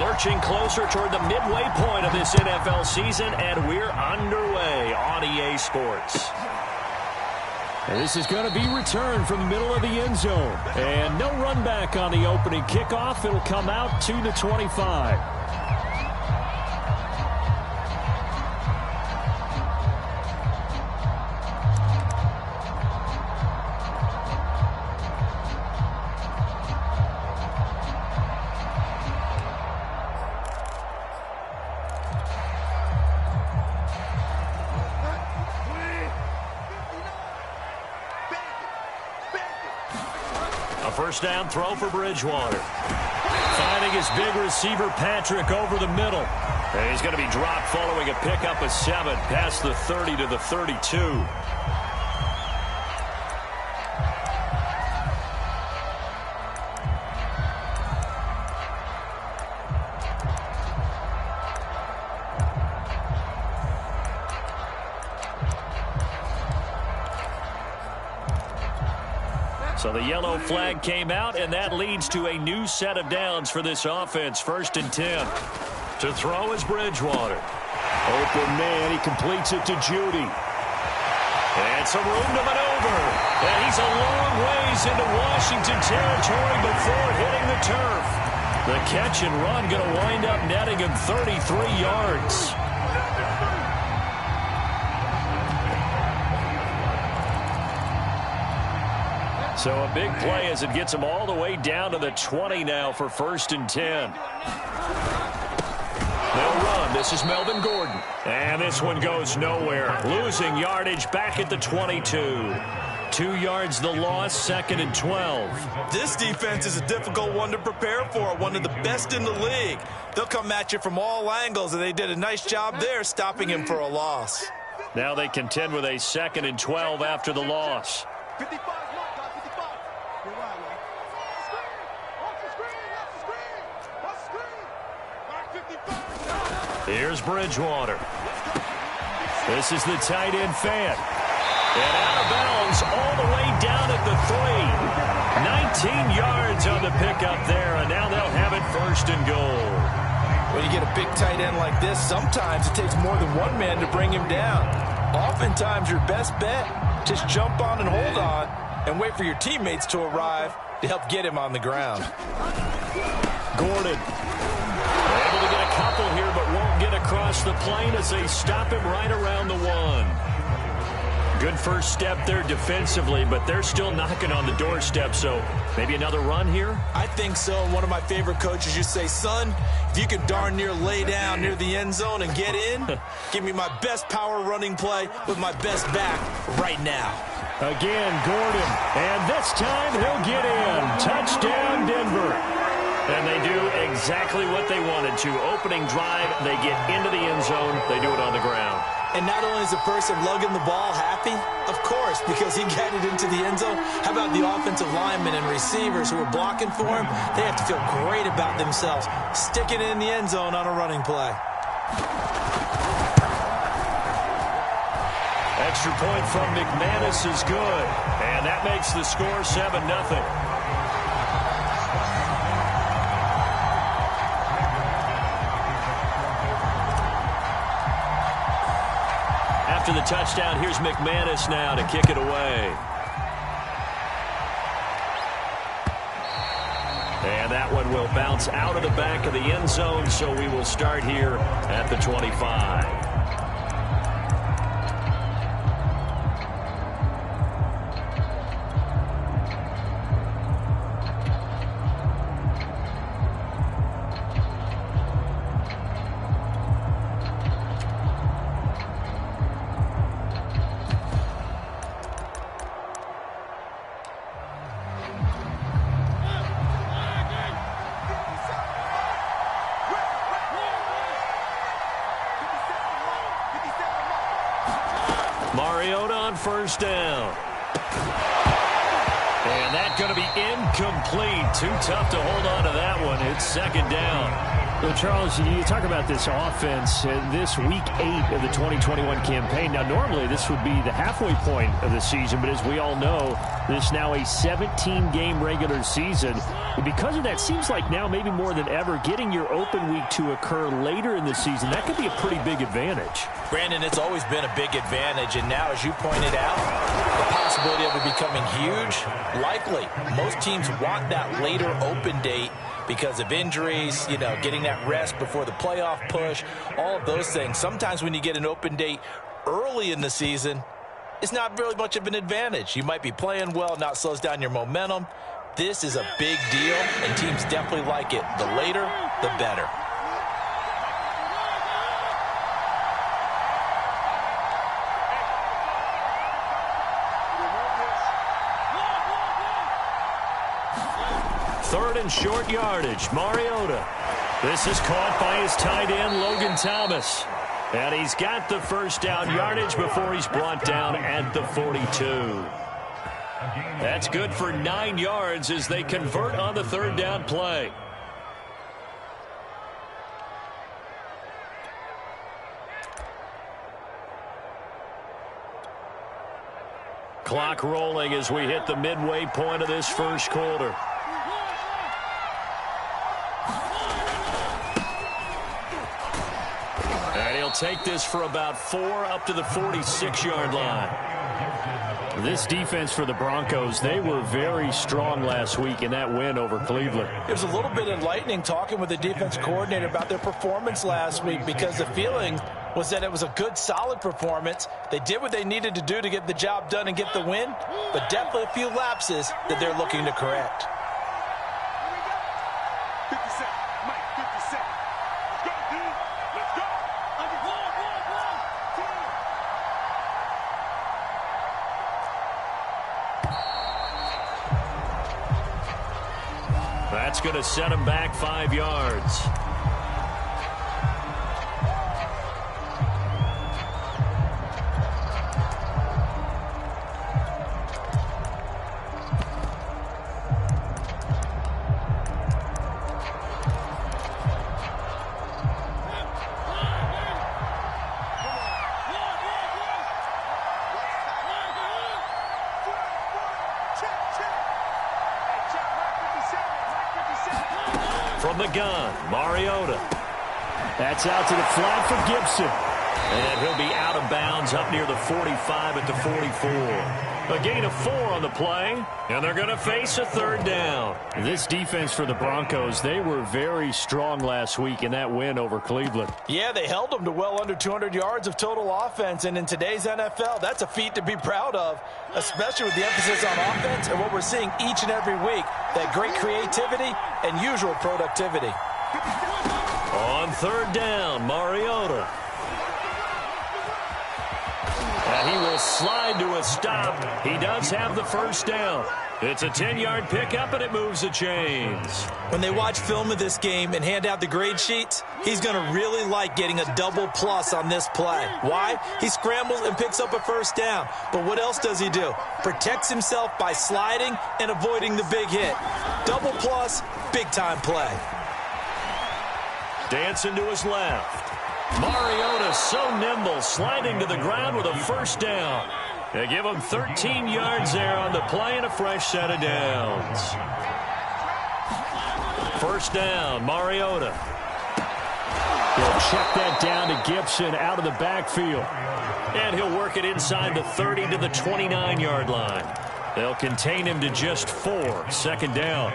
Lurching closer toward the midway point of this NFL season, and we're underway on EA Sports. This is going to be returned from the middle of the end zone. And no run back on the opening kickoff. It'll come out to the 25. First down throw for Bridgewater. Finding his big receiver, Patrick, over the middle. And he's going to be dropped following a pickup of 7 past the 30 to the 32. So the yellow flag came out, and that leads to a new set of downs for this offense. 1st and 10. To throw is Bridgewater. Open man, he completes it to Judy. And some room to maneuver. And he's a long ways into Washington territory before hitting the turf. The catch and run going to wind up netting him 33 yards. So a big play as it gets him all the way down to the 20 now for 1st and 10. They'll run. This is Melvin Gordon. And this one goes nowhere. Losing yardage back at the 22. 2 yards the loss, 2nd and 12. This defense is a difficult one to prepare for. One of the best in the league. They'll come at you from all angles, and they did a nice job there stopping him for a loss. Now they contend with a 2nd and 12 after the loss. Here's Bridgewater. This is the tight end fan. And out of bounds all the way down at the 3. 19 yards on the pickup there, and now they'll have it 1st and goal. When you get a big tight end like this, sometimes it takes more than one man to bring him down. Oftentimes your best bet, just jump on and hold on and wait for your teammates to arrive to help get him on the ground. Gordon. Able to get a couple here, but won't get across the plane as they stop him right around the 1. Good first step there defensively, but they're still knocking on the doorstep, so maybe another run here? I think so. One of my favorite coaches used to say, son, if you can darn near lay down near the end zone and get in, give me my best power running play with my best back right now. Again, Gordon, and this time he'll get in. Touchdown, Denver. And they do exactly what they wanted to. Opening drive, they get into the end zone. They do it on the ground. And not only is the person lugging the ball happy, of course, because he got it into the end zone, how about the offensive linemen and receivers who are blocking for him? They have to feel great about themselves, sticking it in the end zone on a running play. Extra point from McManus is good. And that makes the score 7-0. After the touchdown, here's McManus now to kick it away. And that one will bounce out of the back of the end zone, so we will start here at the 25. First down. And that's going to be incomplete. Too tough to hold on to that one. It's 2nd down. Well, Charles, you talk about this offense, this week 8 of the 2021 campaign. Now, normally this would be the halfway point of the season, but as we all know, this now a 17-game regular season. And because of that, seems like now maybe more than ever, getting your open week to occur later in the season, that could be a pretty big advantage. Brandon, it's always been a big advantage, and now, as you pointed out, the possibility of it becoming huge, likely. Most teams want that later open date because of injuries, you know, getting that rest before the playoff push, all of those things. Sometimes when you get an open date early in the season, it's not really much of an advantage. You might be playing well, now it slows down your momentum. This is a big deal, and teams definitely like it. The later, the better. Third and short yardage, Mariota. This is caught by his tight end, Logan Thomas. And he's got the first down yardage before he's brought down at the 42. That's good for 9 yards as they convert on the third down play. Clock rolling as we hit the midway point of this first quarter. And he'll take this for about 4 up to the 46-yard line. This defense for the Broncos, they were very strong last week in that win over Cleveland. It was a little bit enlightening talking with the defense coordinator about their performance last week, because the feeling was that it was a good, solid performance. They did what they needed to do to get the job done and get the win, but definitely a few lapses that they're looking to correct. That's going to set him back 5 yards. From the gun, Mariota. That's out to the flat for Gibson. And he'll be out of bounds up near the 45 at the 44. A gain of 4 on the play, and they're going to face a third down. This defense for the Broncos, they were very strong last week in that win over Cleveland. Yeah, they held them to well under 200 yards of total offense, and in today's NFL, that's a feat to be proud of, especially with the emphasis on offense and what we're seeing each and every week, that great creativity and usual productivity. On third down, Mariota. And he will slide to a stop. He does have the first down. It's a 10-yard pickup, and it moves the chains. When they watch film of this game and hand out the grade sheets, he's going to really like getting a double plus on this play. Why? He scrambles and picks up a first down. But what else does he do? Protects himself by sliding and avoiding the big hit. Double plus, big-time play. Dancing to his left. Mariota so nimble, sliding to the ground with a first down. They give him 13 yards there on the play and a fresh set of downs. First down, Mariota. He'll check that down to Gibson out of the backfield. And he'll work it inside the 30 to the 29-yard line. They'll contain him to just 4. Second down.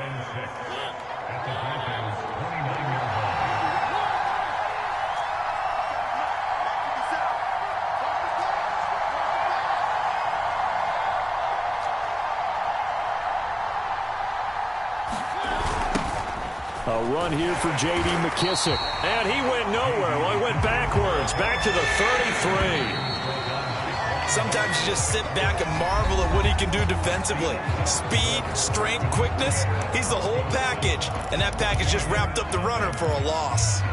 A run here for J.D. McKissick. And he went nowhere. Well, he went backwards, back to the 33. Sometimes you just sit back and marvel at what he can do defensively. Speed, strength, quickness, he's the whole package. And that package just wrapped up the runner for a loss.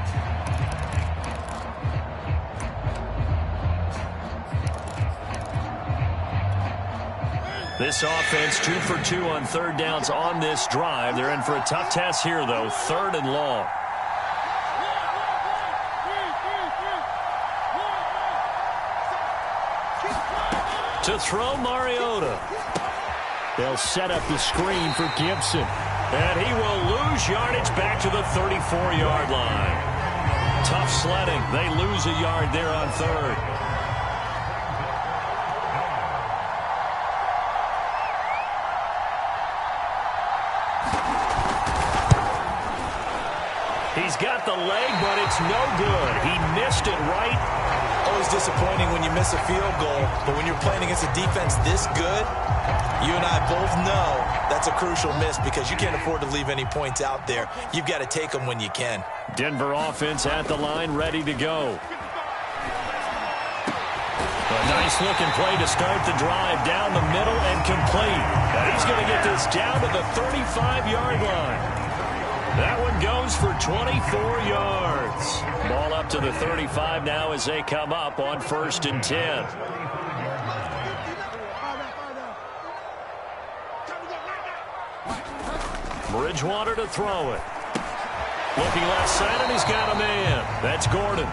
This offense 2 for 2 on third downs on this drive. They're in for a tough test here, though. Third and long. To throw Mariota. They'll set up the screen for Gibson. And he will lose yardage back to the 34-yard line. Tough sledding. They lose a yard there on third. He's got the leg, but it's no good. He missed it right. Always disappointing when you miss a field goal, but when you're playing against a defense this good, you and I both know that's a crucial miss because you can't afford to leave any points out there. You've got to take them when you can. Denver offense at the line, ready to go. A nice-looking play to start the drive down the middle and complete. And he's going to get this down to the 35-yard line. That one goes for 24 yards. Ball up to the 35 now as they come up on 1st and 10. Bridgewater to throw it. Looking left side, and he's got a man. That's Gordon.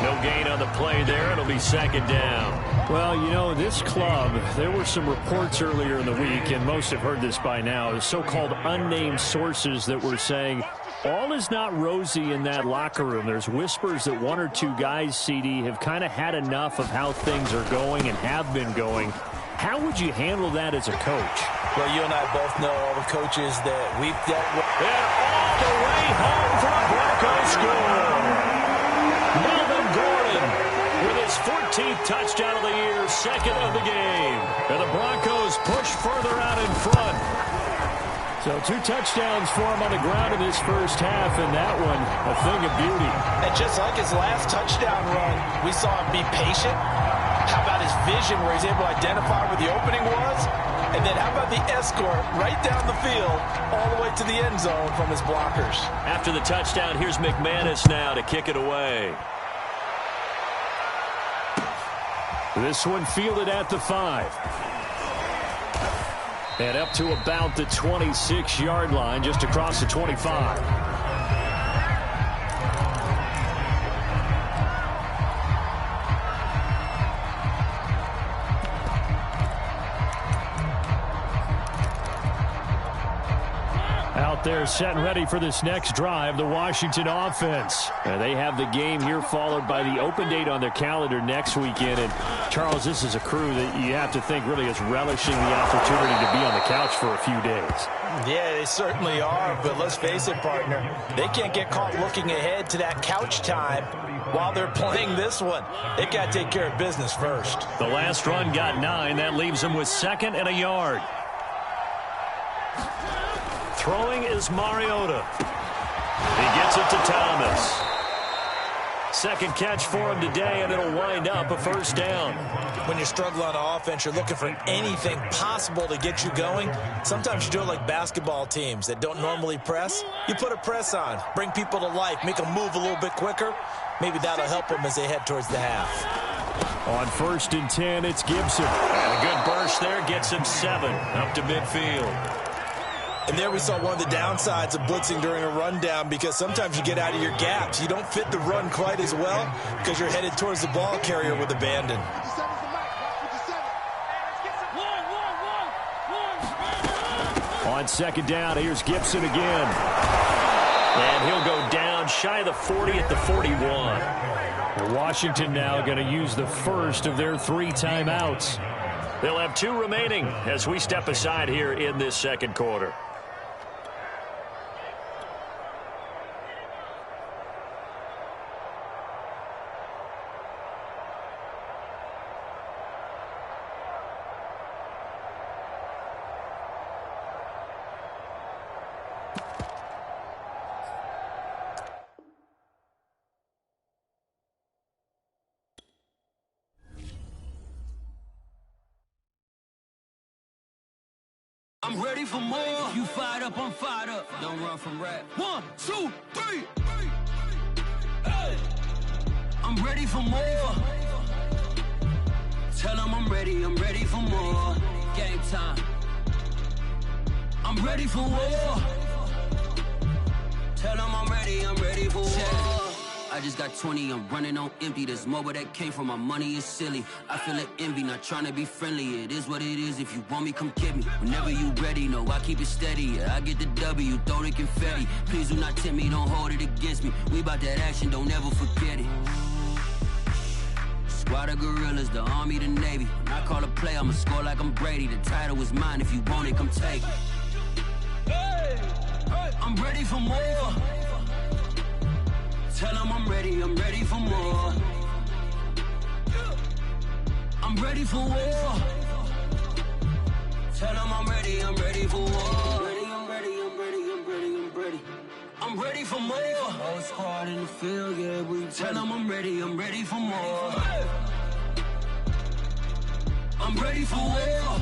No gain on the play there. It'll be 2nd down. Well, you know, this club, there were some reports earlier in the week, and most have heard this by now, so-called unnamed sources that were saying all is not rosy in that locker room. There's whispers that 1 or 2 guys, CD, have kind of had enough of how things are going and have been going. How would you handle that as a coach? Well, you and I both know all the coaches that we've dealt with. And all the way home for a Broncos score. Melvin Gordon with his 14th touchdown of the year, 2nd of the game. And the Broncos push further out in front. So 2 touchdowns for him on the ground in this first half, and that one a thing of beauty. And just like his last touchdown run, we saw him be patient. How about his vision where he's able to identify where the opening was? And then how about the escort right down the field all the way to the end zone from his blockers? After the touchdown, here's McManus now to kick it away. This one fielded at the 5. And up to about the 26-yard line, just across the 25. They're set and ready for this next drive, the Washington offense. They have the game here followed by the open date on their calendar next weekend. And, Charles, this is a crew that you have to think really is relishing the opportunity to be on the couch for a few days. Yeah, they certainly are. But let's face it, partner, they can't get caught looking ahead to that couch time while they're playing this one. They've got to take care of business first. The last run got 9. That leaves them with 2nd and a yard. Throwing is Mariota. He gets it to Thomas. 2nd catch for him today, and it'll wind up a 1st down. When you're struggling on offense, you're looking for anything possible to get you going. Sometimes you do it like basketball teams that don't normally press. You put a press on, bring people to life, make them move a little bit quicker. Maybe that'll help them as they head towards the half. On 1st and 10, it's Gibson. And a good burst there gets him 7 up to midfield. And there we saw one of the downsides of blitzing during a rundown because sometimes you get out of your gaps. You don't fit the run quite as well because you're headed towards the ball carrier with abandon. On 2nd down, here's Gibson again. And he'll go down shy of the 40 at the 41. Washington now going to use the first of their 3 timeouts. They'll have 2 remaining as we step aside here in this 2nd quarter. I'm ready for more. You fired up, I'm fired up. Don't run from rap. 1, 2, 3. Hey. I'm ready for more. Tell them I'm ready for more. Game time. I'm ready for war. Tell them I'm ready for war. I just got 20, I'm running on empty. There's more where that came from, my money is silly. I feel it envy, not trying to be friendly. It is what it is, if you want me, come get me. Whenever you ready, no, I keep it steady. Yeah, I get the W, throw the confetti. Please do not tempt me, don't hold it against me. We bout that action, don't ever forget it. Squad of gorillas, the army, the navy. When I call a play, I'ma score like I'm Brady. The title is mine, if you want it, come take it. I'm ready for more. Tell them I'm ready for more. I'm ready for war. Tell them I'm ready for war. I'm ready for more. Whole squad in the field, yeah, we tell them I'm ready for more. I'm ready for war.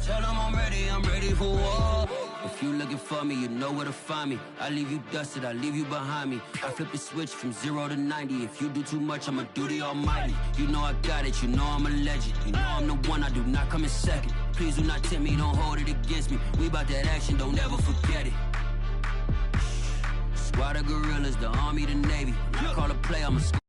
Tell them I'm ready for war. If you looking for me, you know where to find me. I leave you dusted, I leave you behind me. I flip the switch from 0 to 90. If you do too much, I'ma do the almighty. You know I got it, you know I'm a legend. You know I'm the one, I do not come in second. Please do not tempt me, don't hold it against me. We bout that action, don't ever forget it. Squad of gorillas, the army, the navy. When I call a play, I'ma score